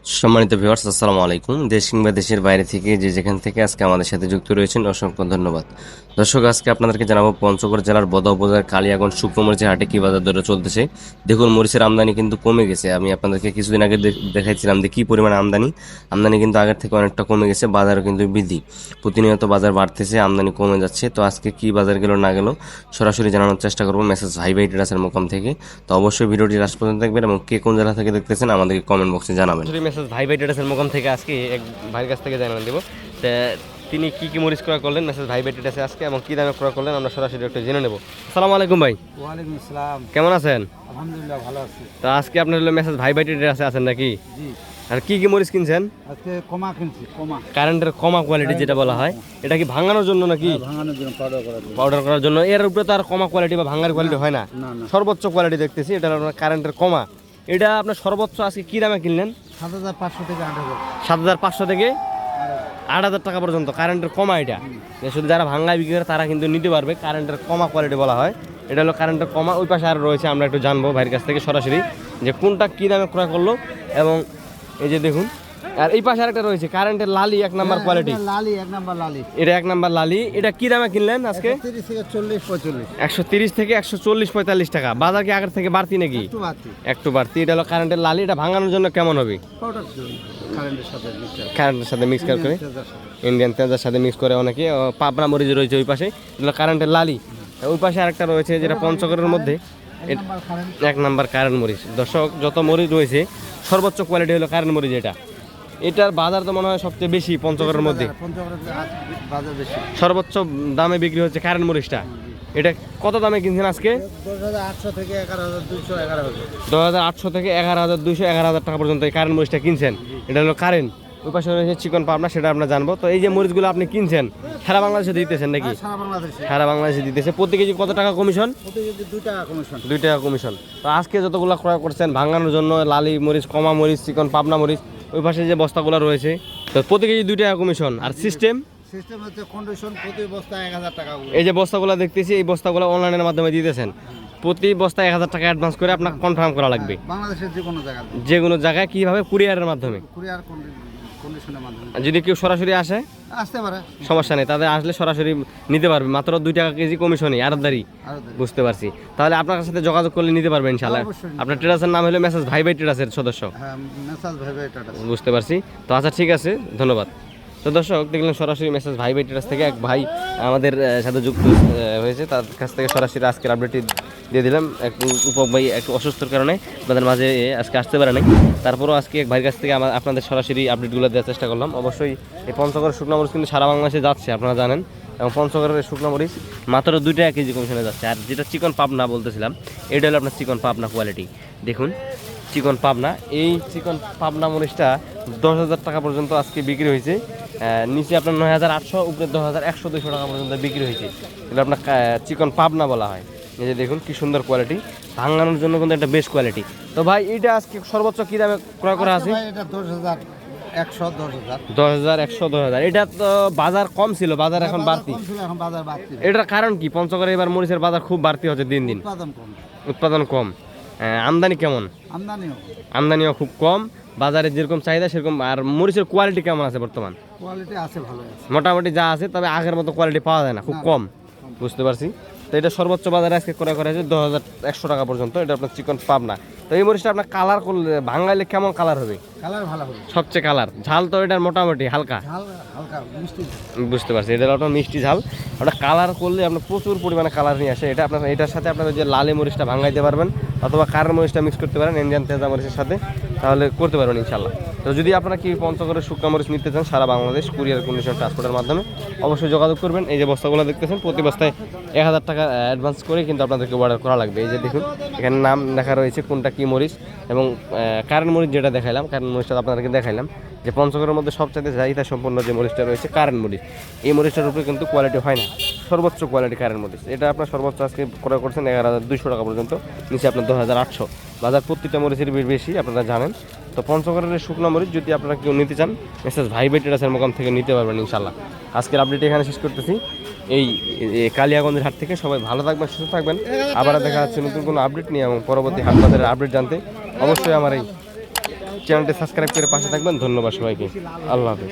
সম্মানিত ভিউয়ার্স, আসসালামু আলাইকুম। দেশ কিংবা দেশের বাইরে থেকে যে যেখান থেকে আজকে আমাদের সাথে যুক্ত রয়েছেন অসংখ্য ধন্যবাদ। দর্শক, আজকে আপনাদেরকে জানাবো পঞ্চগড় জেলার বদা উপজেলার কালিয়াগঞ্জ শুকনো মরিচের হাটে কি বাজার দরে চলতেছে। দেখুন, মরিচের আমদানি কিন্তু কমে গেছে। আমি আপনাদেরকে কিছুদিন আগে দেখাইছিলাম যে কি পরিমাণ আমদানি কিন্তু আগের থেকে অনেকটা কমে গেছে। বাজারও কিন্তু বৃদ্ধি, প্রতিনিয়ত বাজার বাড়তেছে, আমদানি কমে যাচ্ছে। তো আজকে কি বাজার গেল না গেল সরাসরি জানানোর চেষ্টা করবো মেসেজ হাই ভাই ট্রেডার্সের মোকাম থেকে। তো অবশ্যই ভিডিওটি লাস্ট পর্যন্ত দেখবেন এবং কে কোন জেলা থেকে দেখতেছেন আমাদেরকে কমেন্ট বক্সে জানাবেন। মেসেজ ভাই ভাই ট্রেডার্সের মোকাম থেকে আজকে এক ভাইয়ের কাছ থেকে জানানো দেবো তিনি কি কি মরিচ ক্রয় করলেন মেসেজ ভাই ভাই ট্রেডার্সে আজকে এবং কি দামে ক্রয় করলেন আমরা সরাসরি একটু জেনে নেব। আসসালামু আলাইকুম ভাই। ওয়ালাইকুম আসসালাম। কেমন আছেন? আলহামদুলিল্লাহ ভালো আছি। তো আজকে আপনার হলো মেসেজ ভাই ভাই ট্রেডার্সে আছেন নাকি? জি। আর কি কি মরিচ কিনছেন? আজকে কমা কিনছি, কমা কারেন্টের কমা কোয়ালিটি যেটা বলা হয়, এটা কি ভাঙানোর জন্য নাকি? ভাঙানোর জন্য, পাউডার করার জন্য। পাউডার করার জন্য। এর উপরে তো আর কমা কোয়ালিটি বা ভাঙার কোয়ালিটি হয় না, না না, সর্বোচ্চ কোয়ালিটি দেখতেছি। এটা হলো কারেন্টের কমা। এটা আপনার সর্বোচ্চ আজকে কি দামে কিনলেন? 7,500 থেকে 8,000। 7,500 থেকে 8,000 টাকা পর্যন্ত কারেন্টের কমা। এটা শুধু যারা ভাঙ্গায় বিক্রি করে তারা কিন্তু নিতে পারবে। কারেন্টের কমা কোয়ালিটি বলা হয়। এটা হলো কারেন্টের কমা। ওই পাশে আর রয়েছে, আমরা একটু জানবো ভাইয়ের কাছ থেকে সরাসরি যে কোনটা কী দামে ক্রয় করলো। এবং এই যে দেখুন, আর এই পাশে আরেকটা রয়েছে কারেন্টের লালি 1 নাম্বার কোয়ালিটি। লালি 1 নাম্বার লালি। এটা 1 নাম্বার লালি। এটা কি দামে কিনলেন আজকে? 30 থেকে 40 45। 130 থেকে 140-45 টাকা। বাজার কি আগের থেকে বাড়তি নাকি? একটু বাড়তি। একটু বাড়তি। এটা হলো কারেন্টের লালি। এটা ভাঙানোর জন্য কেমন হবে? পাউডার কারেন্টের সাথে মিক্স করে। কারেন্টের সাথে মিক্স করে, ইন্ডিয়ান তেজার সাথে মিক্স করে অনেকে। পাবনা মরিচ রয়েছে ওই পাশে, এগুলো কারেন্টের লালি। ওই পাশে আরেকটা রয়েছে যেটা পঞ্চগড়ের মধ্যে 1 নাম্বার কারেন্ট মরিচ। দর্শক, যত মরিচ রয়েছে সর্বোচ্চ কোয়ালিটি হলো কারেন্ট মরিচ। এটার বাজার তো মনে হয় সবচেয়ে বেশি পঞ্চগড়ের মধ্যে। বাজার বেশি, সর্বোচ্চ দামে বিক্রি হচ্ছে কারেন্ট মরিচটা। এটা কত দামে কিনছেন আজকে? 10,800 থেকে 11,200, 11,000। 10,800 থেকে 11,200, 11,000 টাকা পর্যন্ত এই কারেন্ট মরিচটা কিনছেন। এটা হলো কারেন্ট। ওই পাশে রয়েছে চিকন পাবনা, সেটা আমরা জানবো। তো এই যে মরিচগুলো আপনি কিনছেন সারা বাংলাদেশে দিতেছেন নাকি? সারা বাংলাদেশে। সারা বাংলাদেশে দিতেছে। প্রতি কেজি কত টাকা কমিশন? প্রতি কেজি 2 টাকা কমিশন। 2 টাকা কমিশন। তো আজকে যতগুলো ক্রয় করছেন ভাঙানোর জন্য, লালি মরিচ, কমা মরিচ, চিকন পাবনা মরিচ, ওই পাশে যে বস্তাগুলো রয়েছে, তো প্রতি কেজি 2 টাকা কমিশন। আর সিস্টেম হচ্ছে কন্ডিশন, প্রতি বস্তা 1,000 টাকা। এই যে বস্তাগুলো দেখতেছি, এই বস্তাগুলো অনলাইনের মাধ্যমে দিতেছেন। প্রতি বস্তায় 1,000 টাকা অ্যাডভান্স করে আপনাকে কনফার্ম করা লাগবে। বাংলাদেশের যে কোনো জায়গায় কিভাবে? কুরিয়ারের মাধ্যমে। কুরিয়ার কন্ডিশনের মাধ্যমে। যদি কেউ সরাসরি আসে আসতে পারে, সমস্যা নেই, তাদের আসলে সরাসরি নিতে পারবে। মাত্র 2 টাকা কেজি কমিশনই, আরদারি। বুঝতে পারছি। তাহলে আপনার সাথে যোগাযোগ করলে নিতে পারবেন ইনশাআল্লাহ। আপনার ট্রেডার্সের নাম হলো মেসেজ ভাই ভাই ট্রেডার্সের সদস্য। হ্যাঁ, মেসেজ ভাই ভাই ট্রেডার্স। বুঝতে পারছি। তো আচ্ছা, ঠিক আছে, ধন্যবাদ। তো দর্শক, দেখলেন সরাসরি মেসেজ ভাই ভাই ট্রেডার্স থেকে এক ভাই আমাদের সাথে যুক্ত হয়েছে। তার কাছ থেকে সরাসরি আজকের আপডেটটি দিয়ে দিলাম। একটু উপক ভাই একটু অসুস্থর কারণে আপনাদের মাঝে আজকে আসতে পারে নাই। তারপরও আজকে এক ভাইয়ের কাছ থেকে আপনাদের সরাসরি আপডেটগুলো দেওয়ার চেষ্টা করলাম। অবশ্যই এই পঞ্চগড়ের শুকনো মরিচ কিন্তু সারা বাংলাদেশে যাচ্ছে, আপনারা জানেন। এবং পঞ্চগড়ের শুকনো মরিচ মাত্র 2 টাকা কেজি কমিশনে যাচ্ছে। আর যেটা চিকন পাবনা বলতেছিলাম, এটা হলো আপনার চিকন পাবনা কোয়ালিটি। দেখুন, চিকন পাবনা। এই চিকন পাবনা মরিচটা 10,000 টাকা পর্যন্ত আজকে বিক্রি হয়েছে। নিচে আপনার 9,800, উপরে 10,100, 200 টাকা পর্যন্ত বিক্রি হয়েছে। এটা আপনার চিকন পাবনা বলা হয়। এই যে দেখুন কি সুন্দর কোয়ালিটি, ভাঙানোর জন্য কিন্তু একটা বেস্ট কোয়ালিটি। তো ভাই, এটা আজকে সর্বোচ্চ কী দামে ক্রয় করা আছে? এটা 10,100, 10,000। 10,100, 10,000। এটা তো বাজার কম ছিল, বাজার এখন বাড়তি। এখন বাজার বাড়তি। এটার কারণ কি? পঞ্চগড়ে এবার মরিচের বাজার খুব বাড়তি হচ্ছে দিন দিন। উৎপাদন কম। আমদানি কেমন? আমদানিও খুব কম। বাজারে যেরকম চাহিদা সেরকম। আর মরিচের কোয়ালিটি কেমন আছে বর্তমান? কোয়ালিটি আছে, ভালো আছে, মোটামুটি যা আছে, তবে আগের মতো কোয়ালিটি পাওয়া যায় না, খুব কম। বুঝতে পারছি। তো এটা সর্বোচ্চ বাজারে আজকে ক্রয় করা হয়েছে 10,100 টাকা পর্যন্ত। এটা আপনার চিকন পাবনা। তো এই মরিচটা আপনার কালার করলে, ভাঙাইলে কেমন কালার হবে? কালার ভালো হবে, সবচেয়ে কালার। ঝাল তো এটার মোটামুটি হালকা। হালকা মিষ্টি। বুঝতে পারছি, এটা একটা মিষ্টি ঝাল। ওটা কালার করলে আপনার প্রচুর পরিমাণে কালার নিয়ে আসে। এটা আপনার এটার সাথে আপনার যে লালি মরিচটা ভাঙাইতে পারবেন, অথবা কারেন্ট মরিচটা মিক্স করতে পারেন ইন্ডিয়ান তেজা মরিচের সাথে, তাহলে করতে পারবেন ইনশাল্লাহ। তো যদি আপনারা কি পঞ্চগড়ের শুকনো মরিচ নিতে চান সারা বাংলাদেশ কুরিয়ার কন্ডিশন ট্রান্সপোর্টের মাধ্যমে, অবশ্যই যোগাযোগ করবেন। এই যে বস্তাগুলো দেখতেছেন, প্রতি বস্তায় 1,000 টাকা অ্যাডভান্স করে কিন্তু আপনাদেরকে অর্ডার করা লাগবে। এই যে দেখুন, এখানে নাম লেখা রয়েছে কোনটা কি মরিচ। এবং কারেন্ট মরিচ যেটা দেখাইলাম, কারেন্ট মরিচটা আপনাদেরকে দেখাইলাম যে পঞ্চগড়ের মধ্যে সবচেয়ে চাহিদা সম্পন্ন যে মরিচটা রয়েছে কারেন্ট মরিচ। এই মরিচটার উপরে কিন্তু কোয়ালিটি হয় না, সর্বোচ্চ কোয়ালিটি কারেন্ট মরিচ। এটা আপনার সর্বোচ্চ আজকে ক্রয় করছেন 11,200 টাকা পর্যন্ত, নিচে আপনার 10,800। বাজার প্রতিটা মরিচের বেশি, আপনারা জানেন। তো পঞ্চগড়ের শুকনো মরিচ যদি আপনারা কেউ নিতে চান, মেসেজ ভাই ভাই ট্রেডার্সের মোকাম থেকে নিতে পারবেন ইনশাল্লাহ। আজকের আপডেট এখানে শেষ করতেছি। এই কালিয়াগঞ্জের হাট থেকে সবাই ভালো থাকবেন, সুস্থ থাকবেন। আবার দেখা যাচ্ছে নতুন কোনো আপডেট নিয়ে, এবং পরবর্তী হাট বাজারের আপডেট জানতে অবশ্যই আমার এই চ্যানেলটি সাবস্ক্রাইব করে পাশে থাকবেন। ধন্যবাদ সবাইকে। আল্লাহ হাফেজ।